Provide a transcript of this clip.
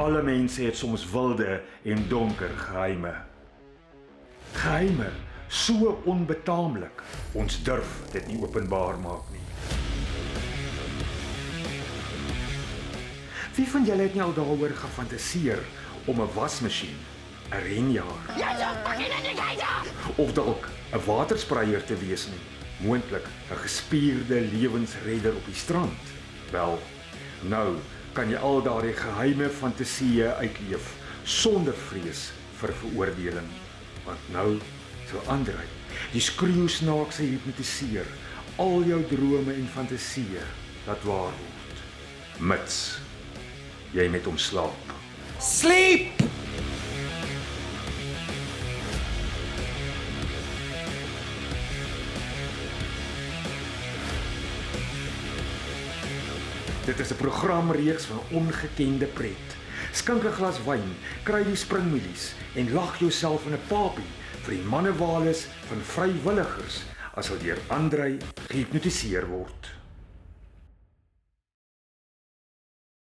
Alle mense het soms wilde en donker geheime. Geheime, so onbetaamlik, ons durf dit nie openbaar maak nie. Wie van julle het nie al daaroor gefantaseer om 'n wasmasjien, 'n renjaer, of dalk 'n waterspreier te wees nie, moontlik 'n gespierde lewensredder op die strand? Wel, nou kan jy al daardie geheime fantasieë uitleef sonder vrees vir veroordeling. Want nou verander hy. Die skreeusnaakse hipnotiseer al jou drome en fantasieë laat waar word. Mits jy met hom slaap. Sleep! Dit is 'n programreeks van ongekende pret. Skink 'n glas wyn, kry die springmielies en lag jouself in 'n papie vir die mannewalis van vrywilligers as hulle deur Andrei gehipnotiseer word.